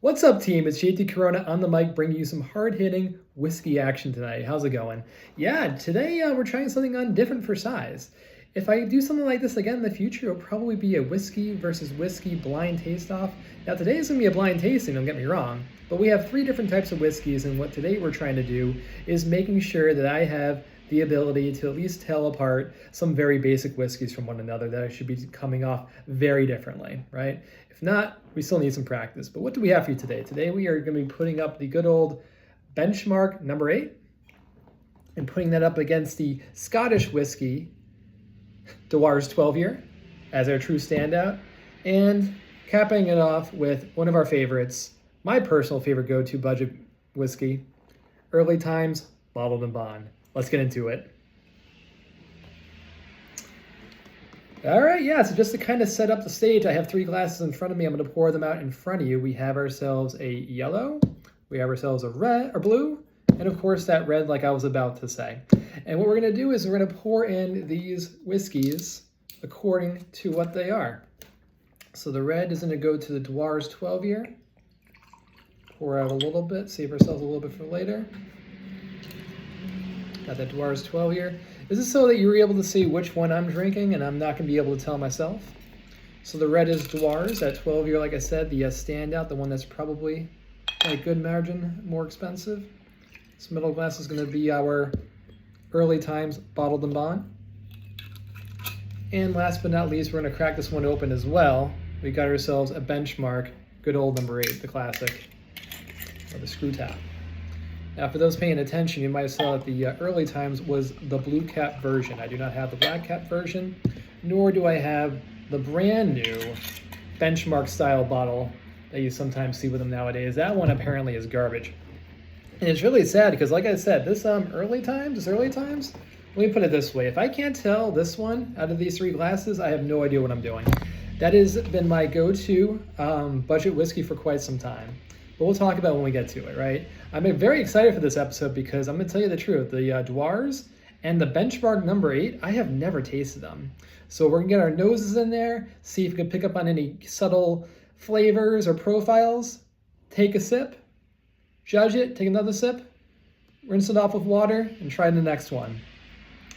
What's up, team? It's JT Corona on the mic, bringing you some hard-hitting whiskey action tonight. How's it going? Yeah, today we're trying something on different for size. If I do something like this again in the future, it'll probably be a whiskey versus whiskey blind taste-off. Now, today is going to be a blind tasting, don't get me wrong, but we have 3 different types of whiskeys, and what today we're trying to do is making sure that I have the ability to at least tell apart some very basic whiskeys from one another that I should be coming off very differently, right? If not, we still need some practice. But what do we have for you today? Today we are going to be putting up the good old benchmark number 8 and putting that up against the Scottish whiskey Dewar's 12-year as our true standout, and capping it off with one of our favorites, my personal favorite go-to budget whiskey, Early Times Bottled in Bond. Let's get into it. All right, yeah, so just to kind of set up the stage, I have 3 glasses in front of me. I'm going to pour them out in front of you. We have ourselves a yellow, we have ourselves a red or blue, and of course that red like I was about to say. And what we're going to do is we're going to pour in these whiskeys according to what they are. So the red is going to go to the Dewar's 12-year. Pour out a little bit, save ourselves a little bit for later. Got that Dewar's 12-year. This is so that you're able to see which one I'm drinking and I'm not going to be able to tell myself. So the red is Dewar's, that 12-year, like I said, the standout, the one that's probably by a good margin more expensive. This middle glass is going to be our Early Times Bottled in Bond. And last but not least, we're going to crack this one open as well. We got ourselves a benchmark, good old number 8, the classic, or the screw top. Now, for those paying attention, you might have saw that the Early Times was the blue cap version. I do not have the black cap version, nor do I have the brand new benchmark style bottle that you sometimes see with them nowadays. That one apparently is garbage. And it's really sad because, like I said, this Early Times, let me put it this way. If I can't tell this one out of these 3 glasses, I have no idea what I'm doing. That has been my go-to budget whiskey for quite some time. But we'll talk about it when we get to it, right? I'm very excited for this episode because I'm going to tell you the truth. The Dewar's and the benchmark number 8, I have never tasted them. So we're going to get our noses in there, see if we can pick up on any subtle flavors or profiles. Take a sip, judge it, take another sip, rinse it off with water, and try the next one.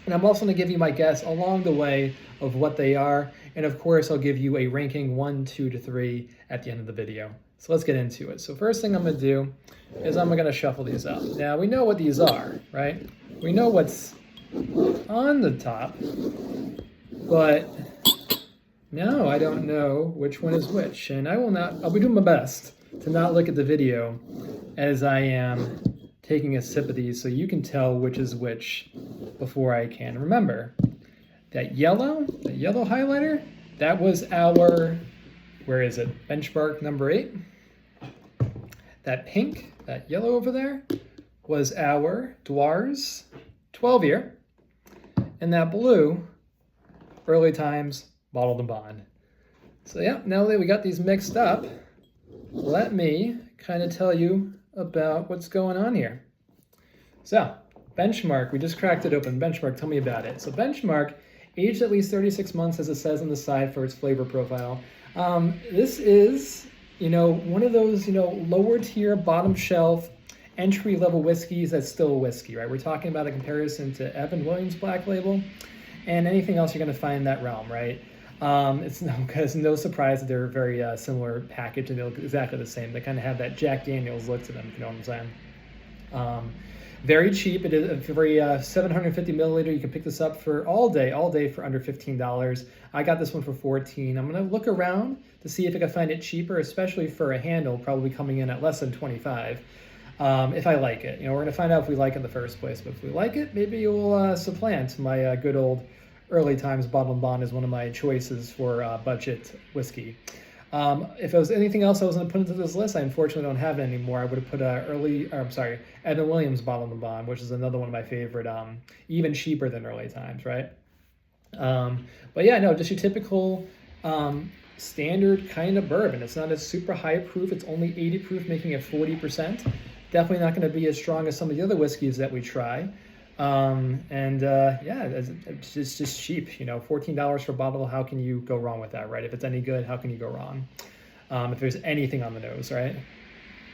And I'm also going to give you my guess along the way of what they are. And of course, I'll give you a ranking 1, 2 to 3 at the end of the video. So let's get into it. So first thing I'm going to do is I'm going to shuffle these up. Now, we know what these are, right? We know what's on the top, but now I don't know which one is which. And I'll be doing my best to not look at the video as I am taking a sip of these so you can tell which is which before I can. Remember, that yellow highlighter, that was our, where is it? Benchmark number 8. That pink, that yellow over there, was our Dewar's 12-year. And that blue, Early Times Bottled in Bond. So yeah, now that we got these mixed up, let me kind of tell you about what's going on here. So, Benchmark, we just cracked it open. Benchmark, tell me about it. So Benchmark, aged at least 36 months, as it says on the side for its flavor profile. This is, one of those, lower tier, bottom shelf, entry level whiskeys that's still a whiskey, right? We're talking about a comparison to Evan Williams Black Label and anything else you're going to find in that realm, right? It's no surprise that they're very similar package and they look exactly the same. They kind of have that Jack Daniels look to them, if you know what I'm saying. Very cheap. It is a very 750 milliliter. You can pick this up for all day for under $15. I got this one for $14. I'm going to look around to see if I can find it cheaper, especially for a handle, probably coming in at less than $25. If I like it. We're going to find out if we like it in the first place. But if we like it, maybe it will supplant my good old Early Times Bottled in Bond as one of my choices for budget whiskey. If it was anything else I was going to put into this list, I unfortunately don't have it anymore. I would have put Evan Williams Bottled in Bond, which is another one of my favorite, even cheaper than Early Times, right? But yeah, no, just your typical standard kind of bourbon. It's not a super high proof. It's only 80 proof, making it 40%. Definitely not going to be as strong as some of the other whiskeys that we try. Yeah, it's just cheap, $14 for a bottle. How can you go wrong with that, right? If it's any good, how can you go wrong? If there's anything on the nose, right?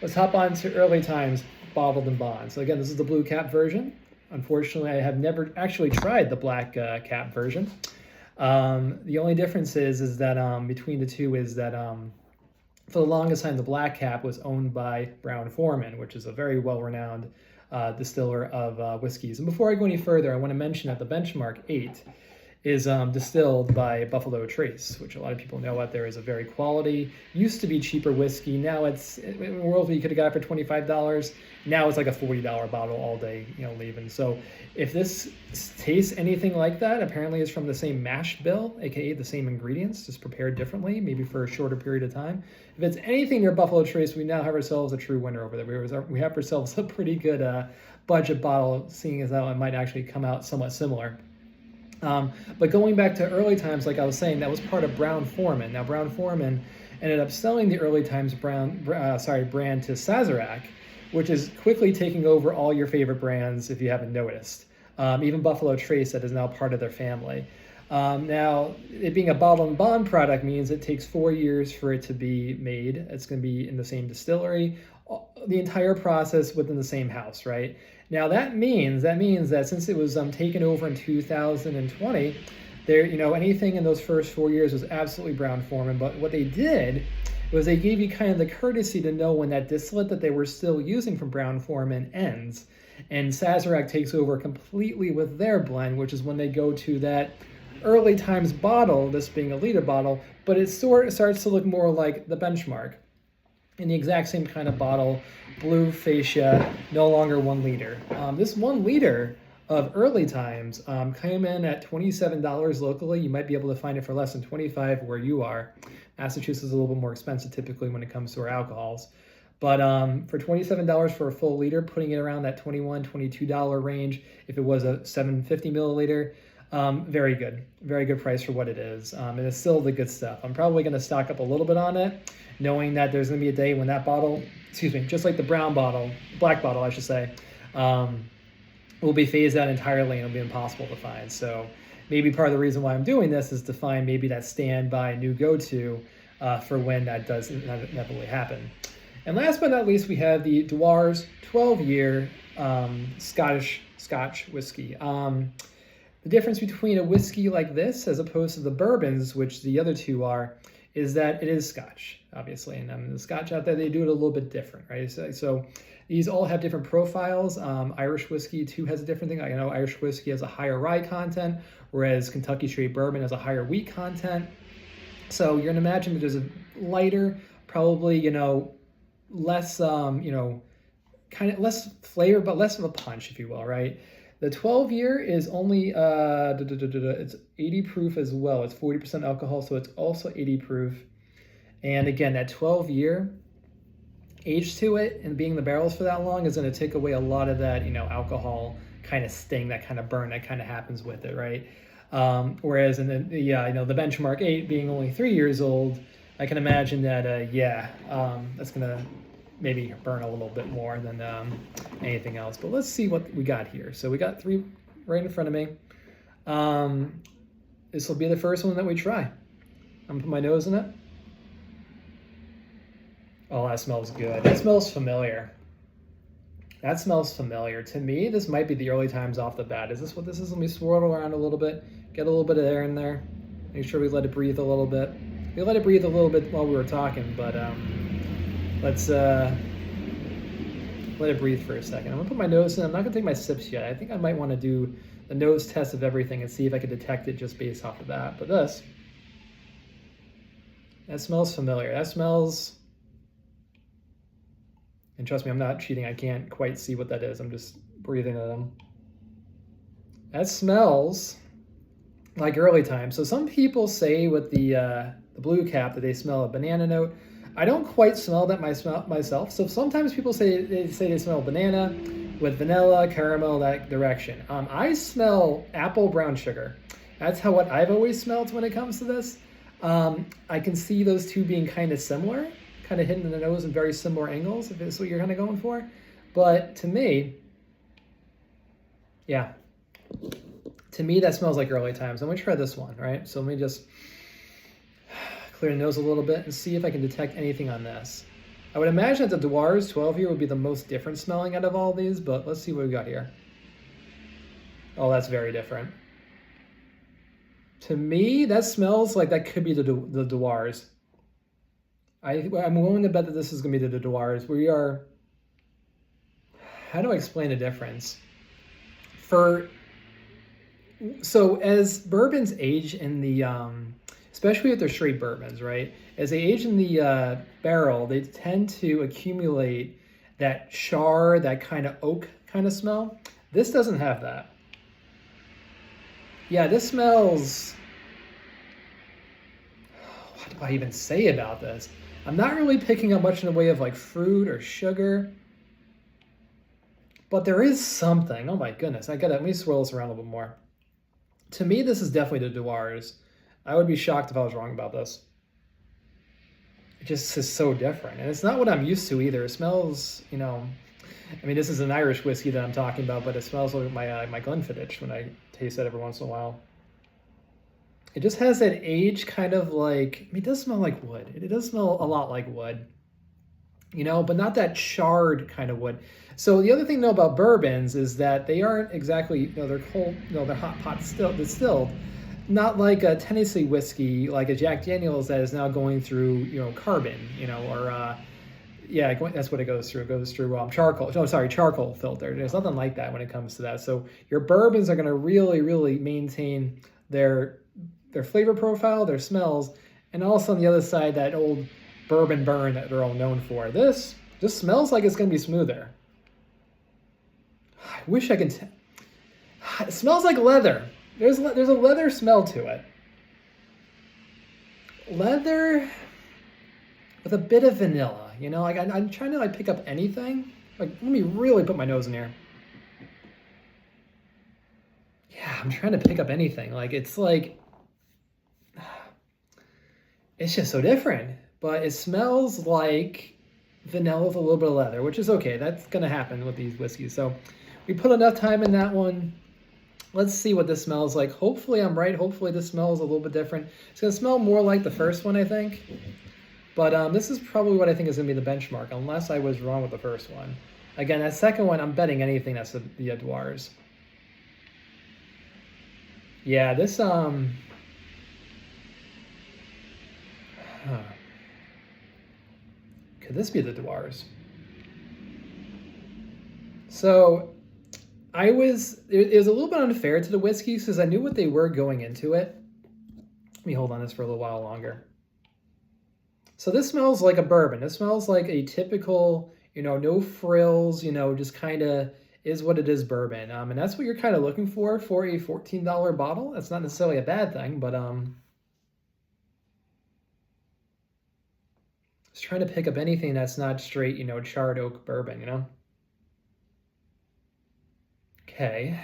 Let's hop on to early times bottled and bond. So again, this is the blue cap version. Unfortunately, I have never actually tried the black cap version. The only difference is that between the two is that for the longest time, the black cap was owned by Brown-Forman, which is a very well-renowned distiller of whiskeys. And before I go any further, I want to mention that the Benchmark 8 is distilled by Buffalo Trace, which a lot of people know out there is a very quality, used to be cheaper whiskey. Now it's, in a world where you could have got it for $25, now it's like a $40 bottle all day, leaving. So if this tastes anything like that, apparently it's from the same mash bill, aka the same ingredients, just prepared differently, maybe for a shorter period of time. If it's anything near Buffalo Trace, we now have ourselves a true winner over there. We have ourselves a pretty good budget bottle, seeing as how it might actually come out somewhat similar. But going back to early times, like I was saying, that was part of Brown-Forman. Now, Brown-Forman ended up selling the early times brand to Sazerac, which is quickly taking over all your favorite brands if you haven't noticed. Even Buffalo Trace, that is now part of their family. Now, it being a bottle and bond product means it takes 4 years for it to be made. It's going to be in the same distillery, the entire process within the same house, right? Now that means that since it was taken over in 2020, there, anything in those first 4 years was absolutely Brown-Forman. But what they did was they gave you kind of the courtesy to know when that distillate that they were still using from Brown-Forman ends, and Sazerac takes over completely with their blend, which is when they go to that early times bottle, this being a liter bottle, but it starts to look more like the Benchmark. In the exact same kind of bottle, blue fascia, no longer 1 liter. This 1 liter of early times came in at $27 locally. You might be able to find it for less than $25 where you are. Massachusetts is a little bit more expensive typically when it comes to our alcohols. But for $27 for a full liter, putting it around that $21, $22 range, if it was a 750 milliliter, very good price for what it is. And it's still the good stuff. I'm probably going to stock up a little bit on it, knowing that there's going to be a day when that bottle, just like the black bottle, I should say, will be phased out entirely and it'll be impossible to find. So maybe part of the reason why I'm doing this is to find maybe that standby new go-to for when that does inevitably happen. And last but not least, we have the Dewar's 12-year Scotch whiskey. The difference between a whiskey like this as opposed to the bourbons, which the other two are, is that it is Scotch, obviously. And the Scotch out there, they do it a little bit different, right? So these all have different profiles. Irish whiskey, too, has a different thing. I know Irish whiskey has a higher rye content, whereas Kentucky Straight Bourbon has a higher wheat content. So you're going to imagine that there's a lighter, probably, less, kind of less flavor, but less of a punch, if you will, right? The 12-year is only, it's 80 proof as well. It's 40% alcohol, so it's also 80 proof. And again, that 12-year age to it and being in the barrels for that long is going to take away a lot of that, alcohol kind of sting, that kind of burn that kind of happens with it, right? Whereas in the Benchmark 8 being only 3 years old, I can imagine that, that's going to maybe burn a little bit more than anything else. But let's see what we got here. So we got 3 right in front of me. This will be the first one that we try. I'm gonna put my nose in it. Oh, that smells good. That smells familiar. That smells familiar. To me, this might be the early times off the bat. Is this what this is? Let me swirl it around a little bit. Get a little bit of air in there. Make sure we let it breathe a little bit. We let it breathe a little bit while we were talking, but let's let it breathe for a second. I'm gonna put my nose in. I'm not gonna take my sips yet. I think I might want to do the nose test of everything and see if I can detect it just based off of that. But that smells familiar. That smells, and trust me, I'm not cheating. I can't quite see what that is. I'm just breathing it in. That smells like early time. So some people say with the blue cap that they smell a banana note. I don't quite smell that myself. So sometimes people say they smell banana with vanilla, caramel, that direction. I smell apple brown sugar. That's what I've always smelled when it comes to this. I can see those two being kind of similar, kind of hidden in the nose in very similar angles, if it's what you're kind of going for. But to me, yeah. To me, that smells like early times. I'm gonna try this one, right? So let me just clear the nose a little bit and see if I can detect anything on this. I would imagine that the Dewar's 12 year would be the most different smelling out of all these, but let's see what we got here. Oh, that's very different. To me, that smells like that could be the Dewar's. I'm willing to bet that this is going to be the Dewar's. We are... How do I explain the difference? So as bourbons age in the... especially if they're straight bourbons, right? As they age in the barrel, they tend to accumulate that char, that kind of oak kind of smell. This doesn't have that. Yeah, this smells... What do I even say about this? I'm not really picking up much in the way of like fruit or sugar. But there is something. Oh my goodness. Let me swirl this around a little bit more. To me, this is definitely the Dewar's. I would be shocked if I was wrong about this. It just is so different. And it's not what I'm used to either. It smells, you know, I mean, this is an Irish whiskey that I'm talking about, but it smells like my Glenfiddich when I taste that every once in a while. It just has that age kind of like, I mean, it does smell like wood. It does smell a lot like wood, you know, but not that charred kind of wood. So the other thing to know about bourbons is that they aren't exactly, you know, they're cold, you know, they're hot pot distilled. Not like a Tennessee whiskey, like a Jack Daniel's that is now going through, you know, carbon, you know, or, yeah, that's what it goes through. It goes through charcoal. No, sorry, charcoal filter. There's nothing like that when it comes to that. So your bourbons are going to really, really maintain their flavor profile, their smells, and also on the other side, that old bourbon burn that they're all known for. This just smells like it's going to be smoother. I wish I could... It smells like leather. There's a leather smell to it. Leather with a bit of vanilla. You know, like I'm trying to like pick up anything. Like, let me really put my nose in here. Yeah, I'm trying to pick up anything. Like, it's just so different. But it smells like vanilla with a little bit of leather, which is okay. That's going to happen with these whiskeys. So we put enough time in that one. Let's see what this smells like. Hopefully I'm right. Hopefully this smells a little bit different. It's going to smell more like the first one, I think. But this is probably what I think is going to be the benchmark, unless I was wrong with the first one. Again, that second one, I'm betting anything that's the Dewar's. Yeah, this... Could this be the Dewar's? So... it was a little bit unfair to the whiskeys because I knew what they were going into it. Let me hold on this for a little while longer. So this smells like a bourbon. It smells like a typical, you know, no frills, you know, just kind of is what it is bourbon. And that's what you're kind of looking for a $14 bottle. That's not necessarily a bad thing, but just trying to pick up anything that's not straight, you know, charred oak bourbon, you know? Okay.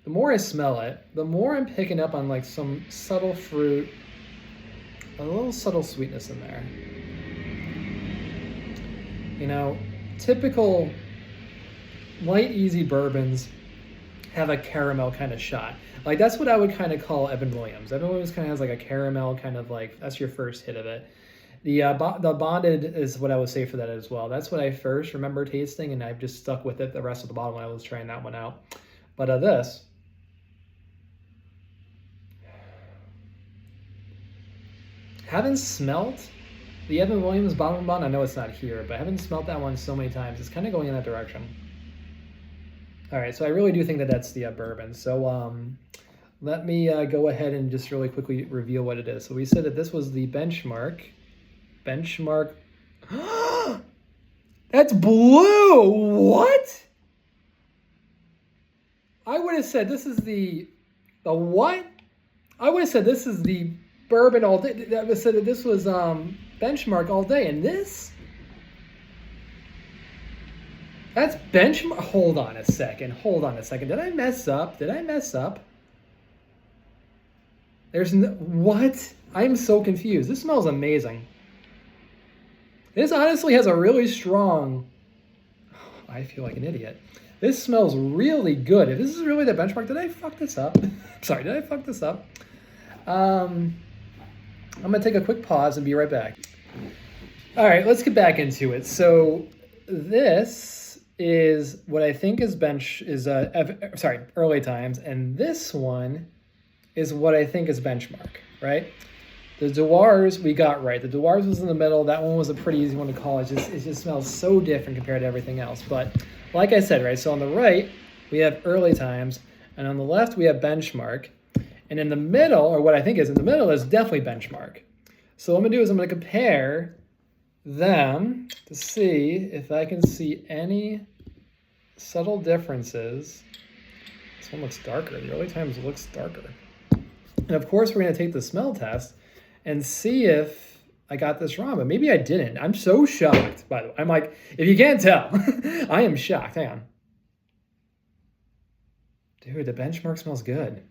The more I smell it, the more I'm picking up on like some subtle fruit, a little subtle sweetness in there. You know, typical light, easy bourbons have a caramel kind of shot. Like that's what I would kind of call Evan Williams. Evan Williams kind of has like a caramel kind of like, that's your first hit of it. The bonded is what I would say for that as well. That's what I first remember tasting, and I've just stuck with it the rest of the bottle when I was trying that one out. But this, haven't smelt the Evan Williams bottom bond. I know it's not here, but I haven't smelt that one so many times. It's kind of going in that direction. All right, so I really do think that that's the bourbon. So let me go ahead and just really quickly reveal what it is. So we said that this was the benchmark. That's blue. What? I would have said this is the what? I would have said this is the bourbon all day. That would have said that this was benchmark all day, and this, that's benchmark. Hold on a second. Did I mess up? There's no, what? I'm so confused. This smells amazing. This honestly has a really strong, I feel like an idiot. This smells really good. If this is really the benchmark, did I fuck this up? Sorry, did I fuck this up? I'm gonna take a quick pause and be right back. All right, let's get back into it. So this is what I think is early times, and this one is what I think is benchmark, right? The Dewars we got right. The Dewars was in the middle. That one was a pretty easy one to call. It just smells so different compared to everything else. But like I said, right, so on the right, we have early times, and on the left, we have benchmark. And in the middle, or what I think is in the middle, is definitely benchmark. So what I'm gonna do is I'm gonna compare them to see if I can see any subtle differences. This one looks darker. The early times looks darker. And of course, we're gonna take the smell test and see if I got this wrong, but maybe I didn't. I'm so shocked, by the way. I'm like, if you can't tell, I am shocked. Hang on. Dude, the benchmark smells good.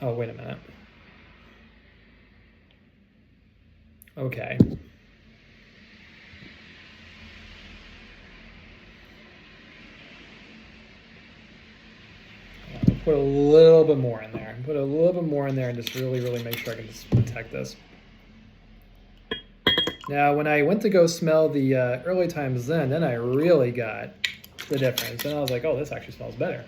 Oh, wait a minute. Okay. Put a little bit more in there. Put a little bit more in there and just really, really make sure I can just detect this. Now, when I went to go smell the early times then I really got the difference. And I was like, oh, this actually smells better.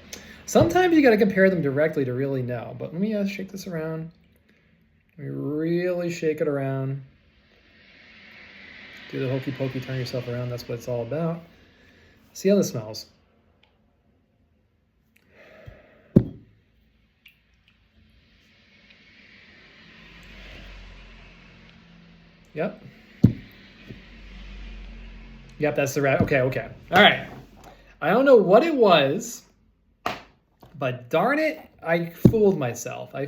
Sometimes you got to compare them directly to really know. But let me shake this around. Let me really shake it around. Do the hokey pokey, turn yourself around. That's what it's all about. See how this smells. Yep. Yep, that's the right. Okay. All right. I don't know what it was, but darn it, I fooled myself. Now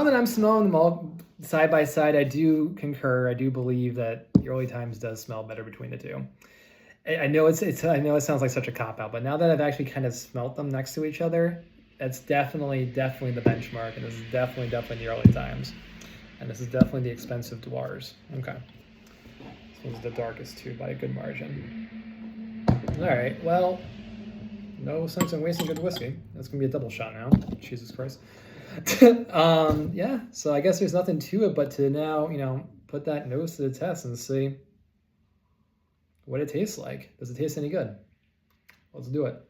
that I'm smelling them all side by side, I do concur. I do believe that the early times does smell better between the two. I know I know it sounds like such a cop out, but now that I've actually kind of smelt them next to each other, that's definitely the benchmark, and this is definitely the early times. And this is definitely the expensive Dewars. Okay. This one's the darkest too by a good margin. All right, well, no sense in wasting good whiskey. That's gonna be a double shot now. Jesus Christ. Yeah, so I guess there's nothing to it but to now, put that nose to the test and see what it tastes like. Does it taste any good? Let's do it.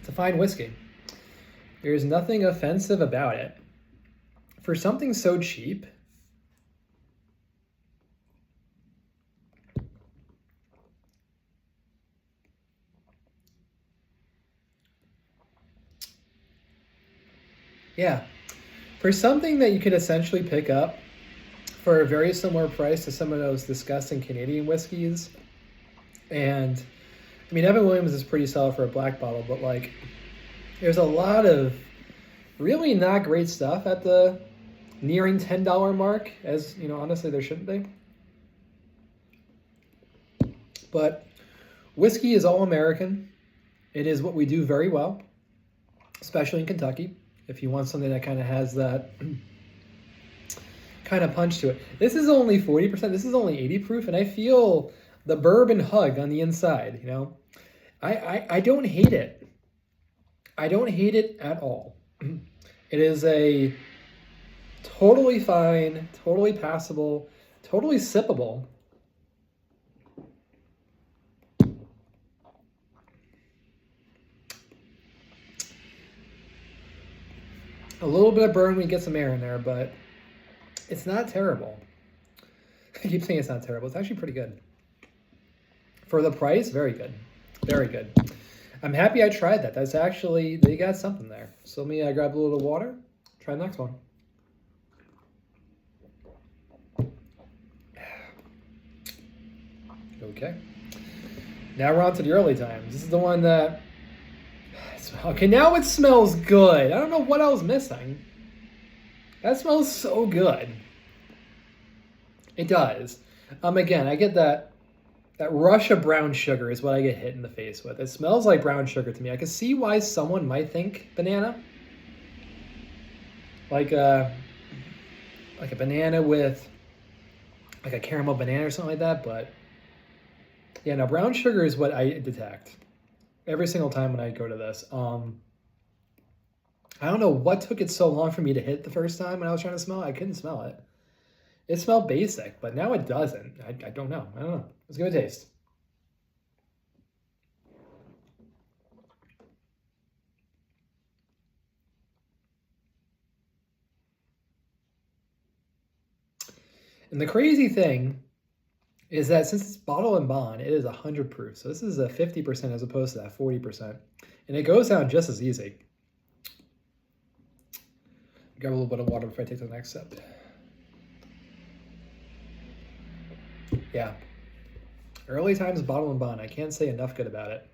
It's a fine whiskey. There's nothing offensive about it. For something so cheap, yeah, for something that you could essentially pick up for a very similar price to some of those disgusting Canadian whiskeys, and I mean, Evan Williams is pretty solid for a black bottle, but like, there's a lot of really not great stuff at the nearing $10 mark, as honestly, there shouldn't be. But whiskey is all American. It is what we do very well, especially in Kentucky. If you want something that kind of has that kind of punch to it. This is only 40%. This is only 80 proof, and I feel the bourbon hug on the inside, I don't hate it. I don't hate it at all. It is a totally fine, totally passable, totally sippable. A little bit of burn when you get some air in there, but it's not terrible. I keep saying it's not terrible. It's actually pretty good. For the price, very good. Very good. I'm happy I tried that. That's actually, they got something there. So let me grab a little water. Try the next one. Okay. Now we're on to the early times. This is the one that... Okay, now it smells good. I don't know what I was missing. That smells so good. It does. Again, I get that rush of brown sugar is what I get hit in the face with. It smells like brown sugar to me. I can see why someone might think banana. Like a banana with like a caramel banana or something like that, but yeah, no, brown sugar is what I detect every single time when I go to this. I don't know what took it so long for me to hit the first time when I was trying to smell it. I couldn't smell it. It smelled basic, but now it doesn't. I don't know. I don't know. Let's give it a taste. And the crazy thing is that since it's bottle and bond, it is 100 proof. So this is a 50% as opposed to that 40%. And it goes down just as easy. Grab a little bit of water before I take the next sip. Yeah. Early times bottle and bond. I can't say enough good about it.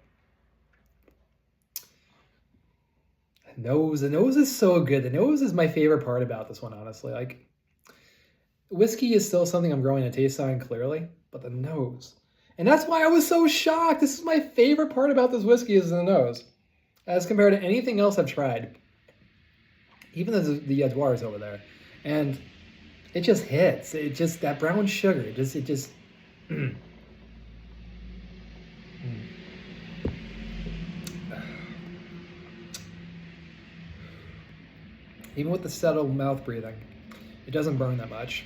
The nose is so good. The nose is my favorite part about this one, honestly. Like, whiskey is still something I'm growing a taste on clearly, but the nose. And that's why I was so shocked. This is my favorite part about this whiskey is the nose. As compared to anything else I've tried. Even the Dewars over there. And it just hits. It just, that brown sugar, it just Even with the subtle mouth breathing, it doesn't burn that much.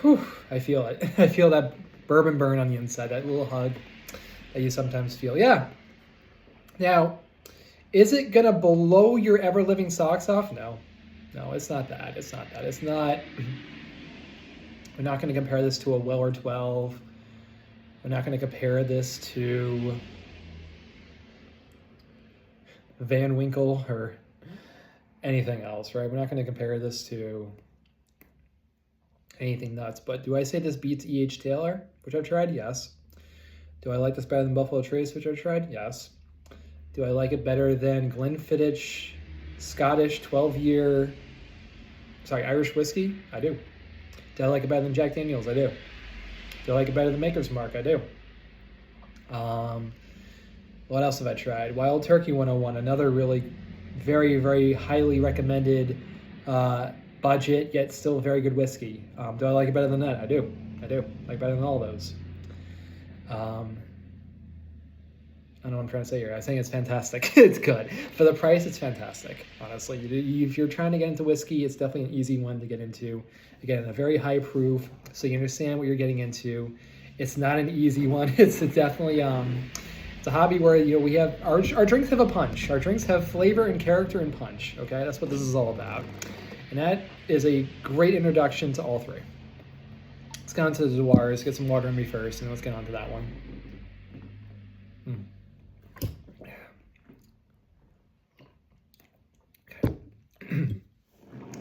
Whew, I feel it. I feel that bourbon burn on the inside, that little hug that you sometimes feel. Yeah. Now, is it going to blow your ever-living socks off? No. No, it's not that. It's not that. It's not... We're not going to compare this to a Weller 12. We're not going to compare this to Van Winkle or anything else, right? We're not going to compare this to anything nuts. But do I say this beats E.H. Taylor, which I've tried? Yes. Do I like this better than Buffalo Trace, which I've tried? Yes. Do I like it better than Glenfiddich Scottish 12-year, Irish whiskey? I do. Do I like it better than Jack Daniels? I do. Do I like it better than Maker's Mark? I do. What else have I tried? Wild Turkey 101, another really very, very highly recommended budget, yet still very good whiskey. Do I like it better than that? I do. I do. I like it better than all those. I don't know what I'm trying to say here. I think it's fantastic. It's good. For the price, it's fantastic, honestly. If you're trying to get into whiskey, it's definitely an easy one to get into. Again, a very high proof, so you understand what you're getting into. It's not an easy one. It's definitely, it's a hobby where, we have, our drinks have a punch. Our drinks have flavor and character and punch, okay? That's what this is all about. And that is a great introduction to all three. Let's get on to the Dewars, get some water in me first, and let's get on to that one.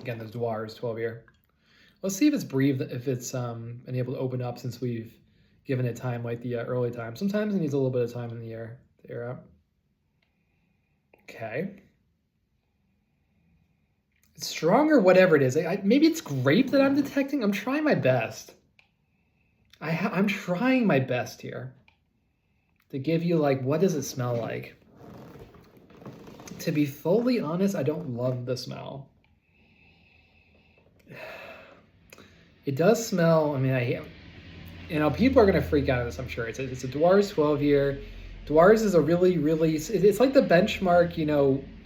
Again, the Dewars 12-year. Let's see if it's breathed, if it's been able to open up since we've given it time, like the early time. Sometimes it needs a little bit of time in the air to air out. Okay. It's strong or whatever it is. Maybe it's grape that I'm detecting. I'm trying my best. I'm trying my best here to give you, like, what does it smell like? To be fully honest, I don't love the smell. It does smell, I mean, people are going to freak out at this, I'm sure. It's a Dewars 12-year. Dewars is a really, really, it's like the benchmark,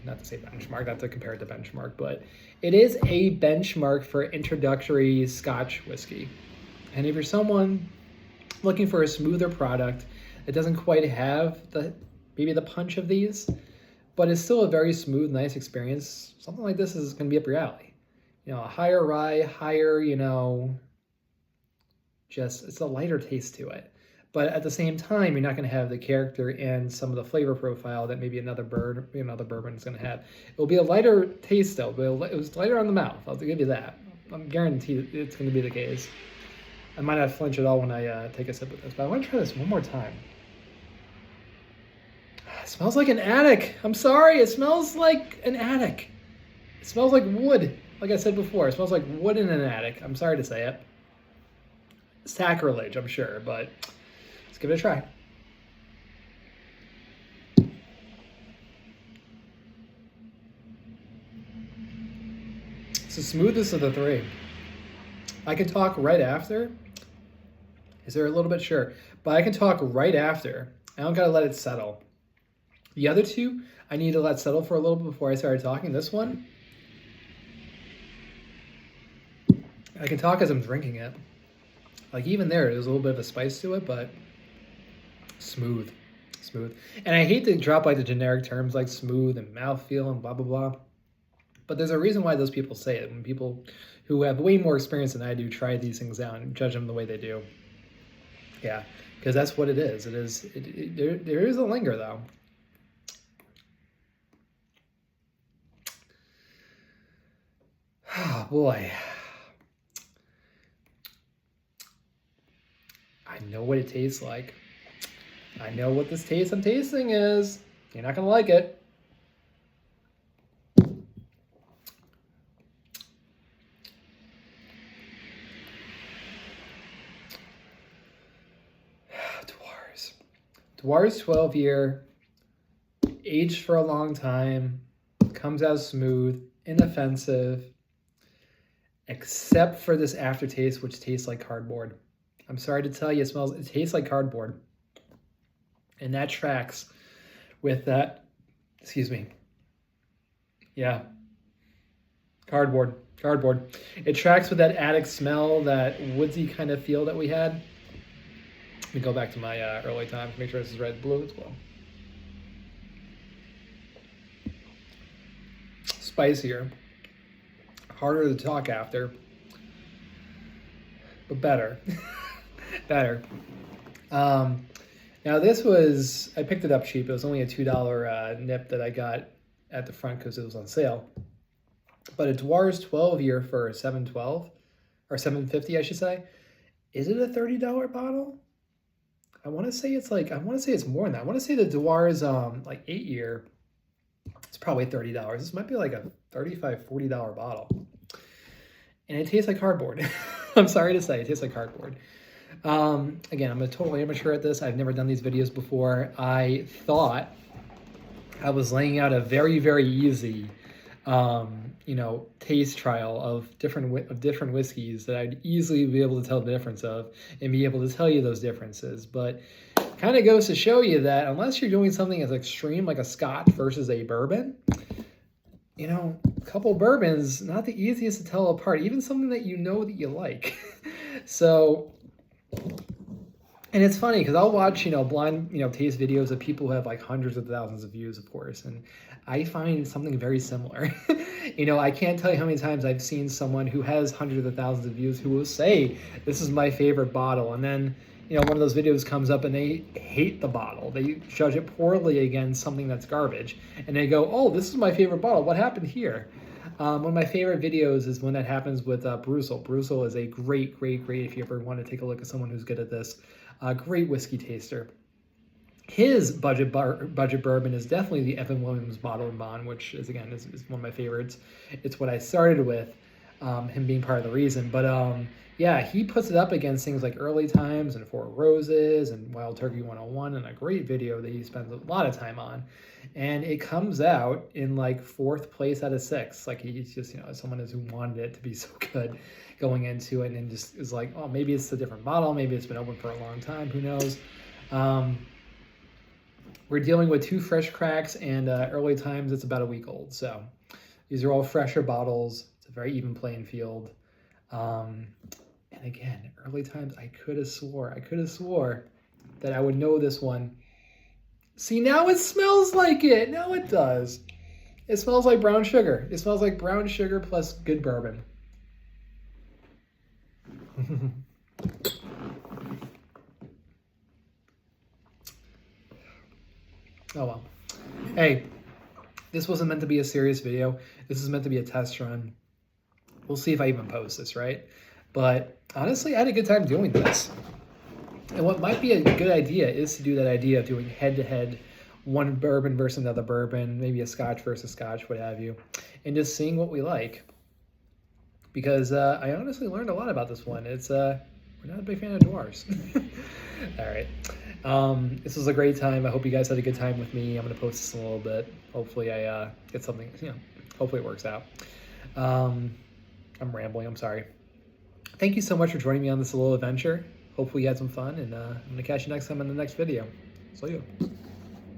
not to say benchmark, not to compare it to benchmark, but it is a benchmark for introductory Scotch whiskey. And if you're someone looking for a smoother product that doesn't quite have maybe the punch of these, but it's still a very smooth, nice experience, something like this is going to be up your alley. A higher rye, higher, it's a lighter taste to it. But at the same time, you're not going to have the character and some of the flavor profile that maybe another bourbon is going to have. It will be a lighter taste, though. It was lighter on the mouth. I'll give you that. I'm guaranteed it's going to be the case. I might not flinch at all when I take a sip of this, but I want to try this one more time. It smells like an attic. I'm sorry. It smells like an attic. It smells like wood. like I said before, it smells like wood in an attic. I'm sorry to say it. Sacrilege, I'm sure, but let's give it a try. It's the smoothest of the three. I can talk right after. Is there a little bit? Sure. But I can talk right after. I don't got to let it settle. The other two, I need to let settle for a little bit before I started talking. This one, I can talk as I'm drinking it. Like even there's a little bit of a spice to it, but smooth, smooth. And I hate to drop like the generic terms like smooth and mouthfeel and blah, blah, blah. But there's a reason why those people say it. When people who have way more experience than I do try these things out and judge them the way they do. Yeah, because that's what it is. It is. There is a linger though. Oh boy. I know what it tastes like. I know what this taste I'm tasting is. You're not gonna like it. Dewar's 12-year, aged for a long time, comes out smooth, inoffensive, except for this aftertaste, which tastes like cardboard. I'm sorry to tell you, it tastes like cardboard. And that tracks with that, excuse me. Yeah, cardboard. It tracks with that attic smell, that woodsy kind of feel that we had. Let me go back to my early times, make sure this is red blue as well. Spicier, harder to talk after, but better. Better. Now this was, I picked it up cheap. It was only a $2 nip that I got at the front because it was on sale. But a Dewar's 12-year for $7.12, or $7.50 I should say. Is it a $30 bottle? I want to say it's more than that. I want to say the Dewar's like 8-year, it's probably $30. This might be like a $35, $40 bottle. And it tastes like cardboard. I'm sorry to say, it tastes like cardboard. Again, I'm a total amateur at this. I've never done these videos before. I thought I was laying out a very, very easy taste trial of different whiskeys that I'd easily be able to tell the difference of and be able to tell you those differences. But kind of goes to show you that unless you're doing something as extreme like a Scotch versus a bourbon, a couple bourbons, not the easiest to tell apart, even something that you know that you like. So, and it's funny because I'll watch, blind, taste videos of people who have like hundreds of thousands of views, of course. And I find something very similar. I can't tell you how many times I've seen someone who has hundreds of thousands of views who will say, this is my favorite bottle. And then, one of those videos comes up and they hate the bottle. They judge it poorly against something that's garbage. And they go, oh, this is my favorite bottle. What happened here? One of my favorite videos is when that happens with Brussel. Brussel is a great, if you ever want to take a look at someone who's good at this, great whiskey taster. His budget bourbon is definitely the Evan Williams Bottle and Bond, which is one of my favorites. It's what I started with, him being part of the reason. But yeah, he puts it up against things like Early Times and Four Roses and Wild Turkey 101 and a great video that he spends a lot of time on. And it comes out in like 4th place out of 6. Like he's just, someone who wanted it to be so good going into it and just is like, oh, maybe it's a different bottle. Maybe it's been open for a long time. Who knows? We're dealing with 2 fresh cracks and Early Times, it's about a week old. So these are all fresher bottles. It's a very even playing field. And again, Early Times, I could have swore that I would know this one. See, now it smells like it. Now it does. It smells like brown sugar. It smells like brown sugar plus good bourbon. Oh well. Hey, this wasn't meant to be a serious video. This is meant to be a test run. We'll see if I even post this, right? But honestly, I had a good time doing this. And what might be a good idea is to do that idea of doing head-to-head, one bourbon versus another bourbon, maybe a Scotch versus Scotch, what have you, and just seeing what we like. because I honestly learned a lot about this one. It's we're not a big fan of Dewars. All right. This was a great time. I hope you guys had a good time with me. I'm going to post this in a little bit. Hopefully I get something, hopefully it works out. I'm rambling. I'm sorry. Thank you so much for joining me on this little adventure. Hopefully you had some fun, and I'm going to catch you next time in the next video. See you.